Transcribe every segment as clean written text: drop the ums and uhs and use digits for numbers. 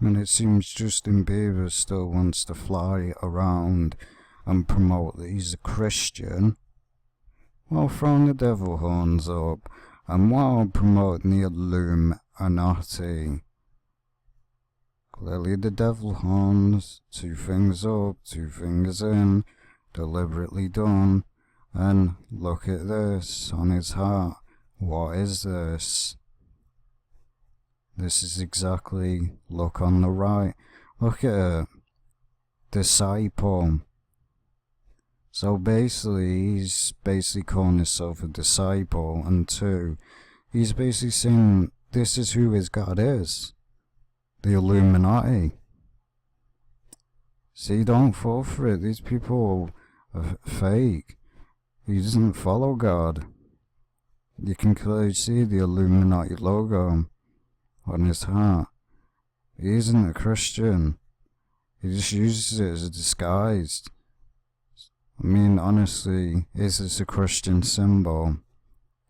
And it seems Justin Bieber still wants to fly around and promote that he's a Christian while throwing the devil horns up and while promoting the Illuminati. Clearly the devil horns, 2 fingers up, 2 fingers in, deliberately done. And look at this on his heart. What is this? This is exactly, look on the right, look at it, disciple. So basically, he's basically calling himself a disciple, and 2, he's basically saying this is who his God is, the Illuminati. See, don't fall for it, these people are fake. He doesn't follow God. You can clearly see the Illuminati logo on his heart. He isn't a Christian. He just uses it as a disguise. I mean, honestly, is this a Christian symbol?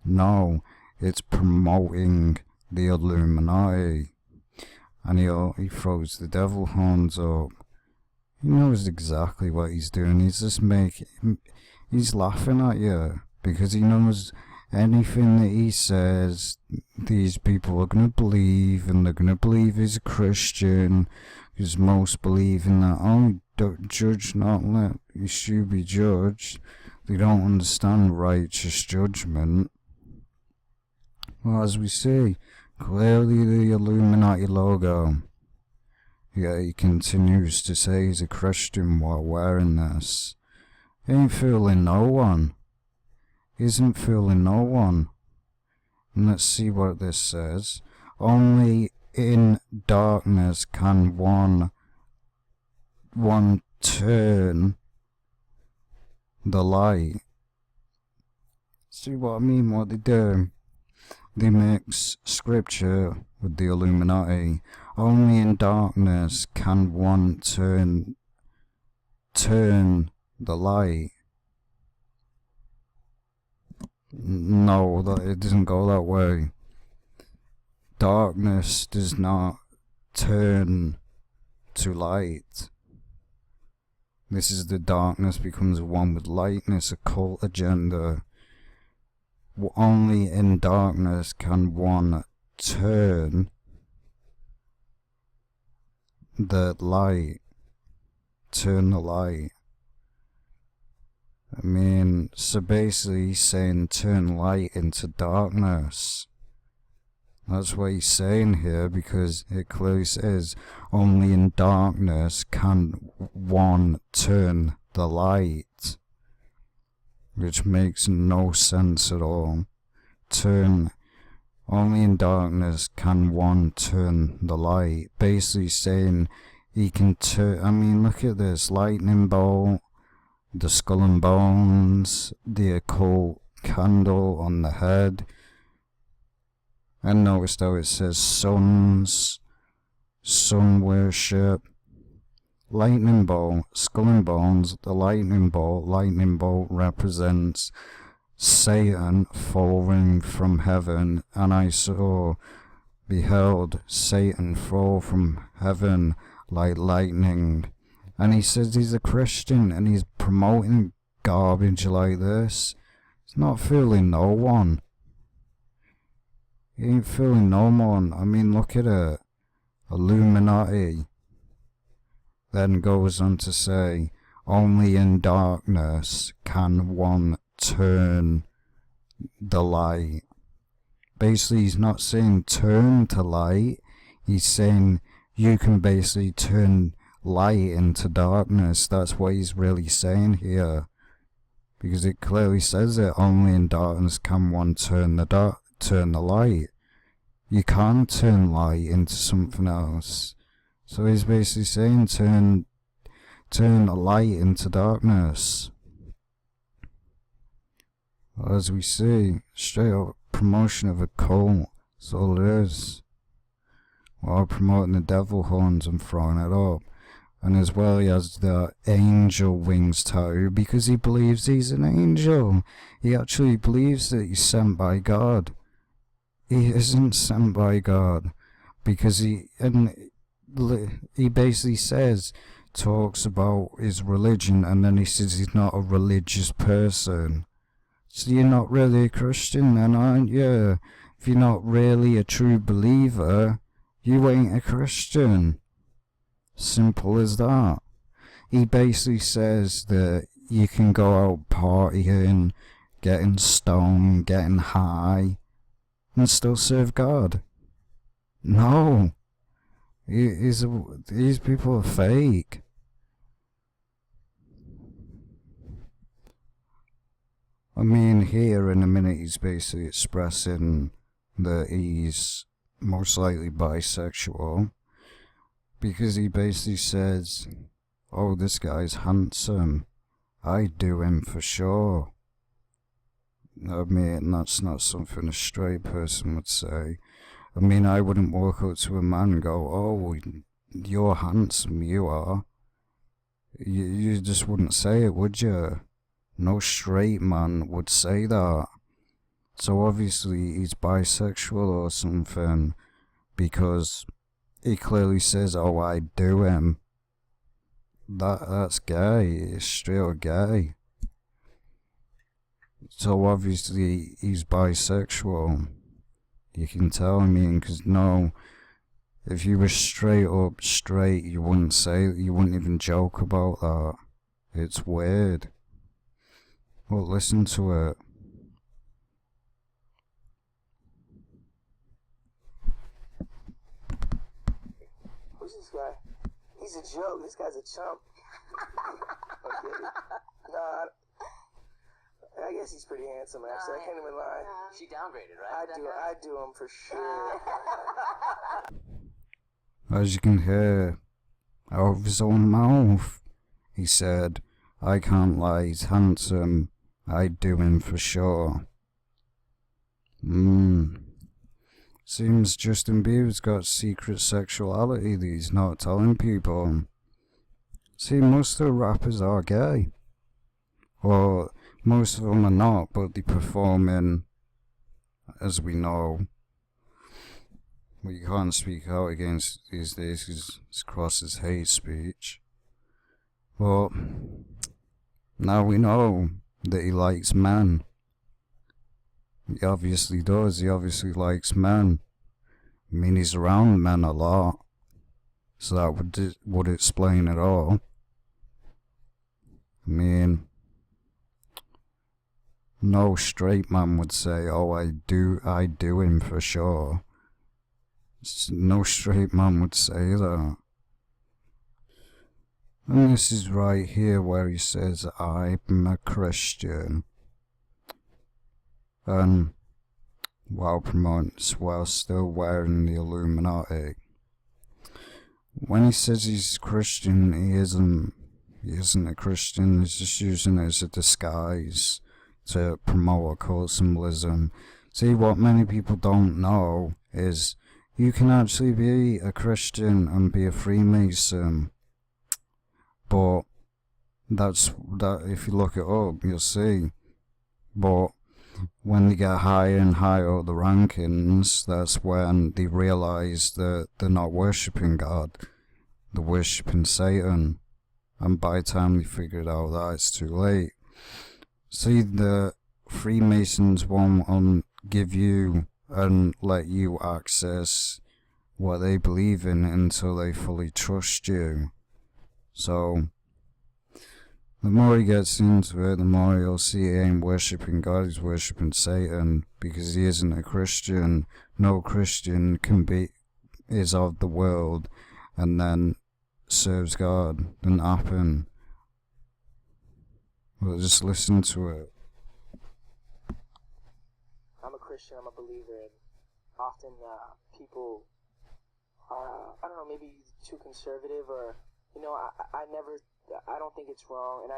No, it's promoting the Illuminati. And he throws the devil horns up. He knows exactly what he's doing. He's laughing at you because he knows anything that he says, these people are going to believe, and they're going to believe he's a Christian, because most believe in that, oh, don't judge, not let, you should be judged. They don't understand righteous judgment. Well, as we see, clearly the Illuminati logo. Yet he continues to say he's a Christian while wearing this. He ain't fooling no one. He isn't fooling no one. And let's see what this says. Only in darkness can one turn the light. See what I mean? What they do? They mix scripture with the Illuminati. Only in darkness can one turn the light. No, it doesn't go that way. Darkness does not turn to light. This is the darkness becomes one with lightness, occult agenda. Only in darkness can one turn the light. Turn the light. I mean, so basically he's saying turn light into darkness. That's what he's saying here, because it clearly says only in darkness can one turn the light. Which makes no sense at all. Only in darkness can one turn the light. Basically saying he can turn, I mean, look at this, lightning bolt, the skull and bones, the occult candle on the head. And notice how it says sun worship, lightning bolt, skull and bones, the lightning bolt represents Satan falling from heaven, and I beheld Satan fall from heaven like lightning. And he says he's a Christian, and he's promoting garbage like this. He's not fooling no one. He ain't fooling no one. I mean, look at it. Illuminati. Then goes on to say, only in darkness can one turn the light. Basically, he's not saying turn to light. He's saying you can basically turn light into darkness. That's what he's really saying here, because it clearly says it. Only in darkness can one turn the light. You can't turn light into something else. So he's basically saying turn a light into darkness. As we see, straight up promotion of a cult. That's all it is. While promoting the devil horns and throwing it up. And as well, he has the angel wings tattoo because he believes he's an angel. He actually believes that he's sent by God. He isn't sent by God because he basically talks about his religion, and then he says he's not a religious person. So you're not really a Christian then, aren't you? If you're not really a true believer, you ain't a Christian. Simple as that. He basically says that you can go out partying, getting stoned, getting high, and still serve God. No. These people are fake. I mean, here in a minute he's basically expressing that he's most likely bisexual, because he basically says, oh, this guy's handsome, I'd do him for sure. I mean, that's not something a straight person would say. I mean, I wouldn't walk up to a man and go, oh, you're handsome, you are. You just wouldn't say it, would you? No straight man would say that. So obviously he's bisexual or something, because he clearly says, oh, I do him. That's gay. It's straight up gay. So obviously he's bisexual. You can tell, I mean, because no, if you were straight up straight, you wouldn't even joke about that. It's weird. Well, listen to it. Who's this guy? He's a joke. This guy's a chump. Okay. Nah, I guess he's pretty handsome, actually. I can't even lie. She downgraded, right? I do him for sure. As you can hear out of his own mouth, he said, I can't lie, he's handsome, I'd do him for sure. Seems Justin Bieber's got secret sexuality that he's not telling people. See, most of the rappers are gay. Or, most of them are not, but they perform in, as we know. Well, you can't speak out against these days because it's crossed as hate speech. But now we know that he likes men. He obviously does. He obviously likes men. I mean, he's around men a lot. So that would explain it all. I mean, no straight man would say, oh, I do him for sure. No straight man would say that. And this is right here where he says, I'm a Christian. And while still wearing the Illuminati. When he says he's Christian, he isn't a Christian. He's just using it as a disguise to promote occult symbolism. See, what many people don't know is you can actually be a Christian and be a Freemason. But that if you look it up, you'll see. But when they get higher and higher up the rankings, that's when they realise that they're not worshipping God, they're worshipping Satan. And by the time they figure it out, that it's too late. See, the Freemasons won't give you and let you access what they believe in until they fully trust you. So, the more he gets into it, the more he'll see he ain't worshipping God, he's worshipping Satan, because he isn't a Christian. No Christian is of the world and then serves God. Doesn't happen. Well, just listen to it. I'm a Christian, I'm a believer, and often people are, I don't know, maybe too conservative, or, you know, I don't think it's wrong, and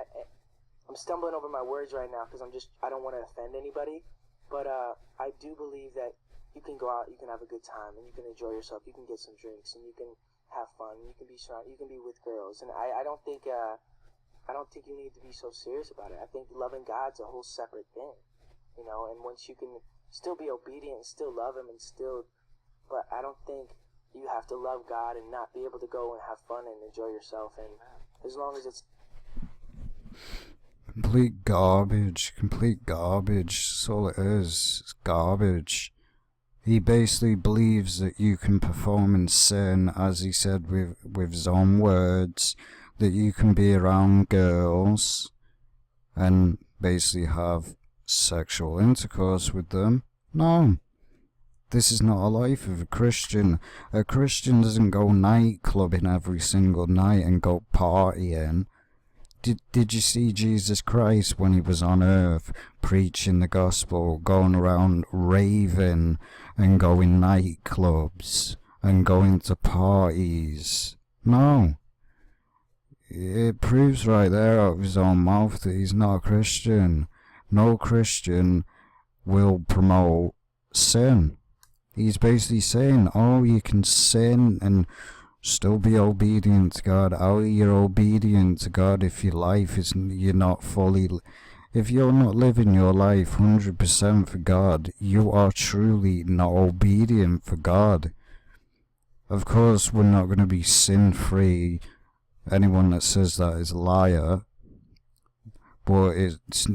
I'm stumbling over my words right now because I don't want to offend anybody, but I do believe that you can go out, you can have a good time, and you can enjoy yourself, you can get some drinks, and you can have fun, you can be surrounded, you can be with girls, and I don't think you need to be so serious about it. I think loving God's a whole separate thing, you know, and once you can still be obedient and still love Him and still, but I don't think you have to love God and not be able to go and have fun and enjoy yourself. And as long as it's complete garbage, that's all it is. It's garbage. He basically believes that you can perform in sin, as he said with his own words, that you can be around girls and basically have sexual intercourse with them. No. This is not a life of a Christian. A Christian doesn't go nightclubbing every single night and go partying. Did you see Jesus Christ when he was on earth preaching the gospel, going around raving and going nightclubs and going to parties? No. It proves right there out of his own mouth that he's not a Christian. No Christian will promote sin. He's basically saying, oh, you can sin and still be obedient to God. How are you obedient to God if your life is, you're not fully, if you're not living your life 100% for God, you are truly not obedient for God. Of course, we're not going to be sin-free. Anyone that says that is a liar. But it's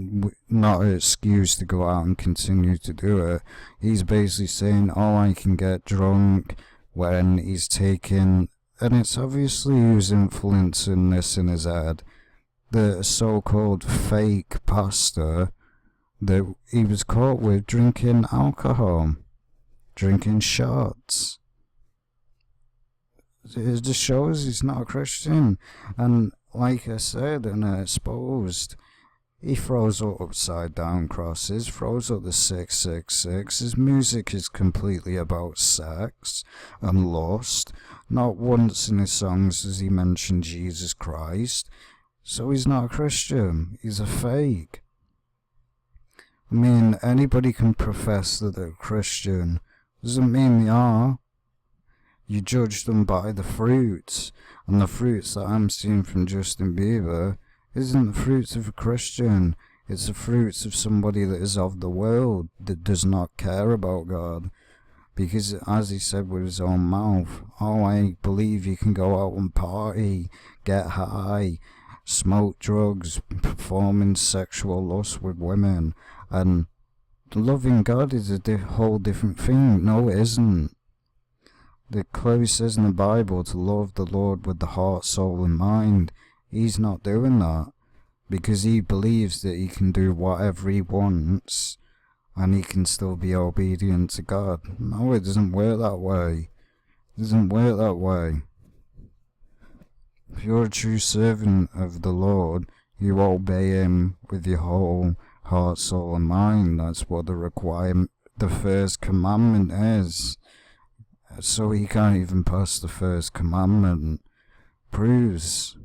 not an excuse to go out and continue to do it. He's basically saying, oh, I can get drunk when he's taking, and it's obviously who's influencing this in his head, the so-called fake pastor that he was caught with drinking alcohol, drinking shots. It just shows he's not a Christian. And like I said, and exposed, he throws up upside down crosses, throws up the 666. His music is completely about sex and lust. Not once in his songs does he mention Jesus Christ. So he's not a Christian. He's a fake. I mean, anybody can profess that they're a Christian. Doesn't mean they are. You judge them by the fruits. And the fruits that I'm seeing from Justin Bieber isn't the fruits of a Christian. It's the fruits of somebody that is of the world, that does not care about God. Because as he said with his own mouth, oh, I believe you can go out and party, get high, smoke drugs, performing sexual lust with women, and loving God is a whole different thing. No, it isn't. The close says in the Bible to love the Lord with the heart, soul and mind. He's not doing that because he believes that he can do whatever he wants and he can still be obedient to God. No, it doesn't work that way. It doesn't work that way. If you're a true servant of the Lord, you obey him with your whole heart, soul and mind. That's what the first commandment is. So he can't even pass the first commandment. Proves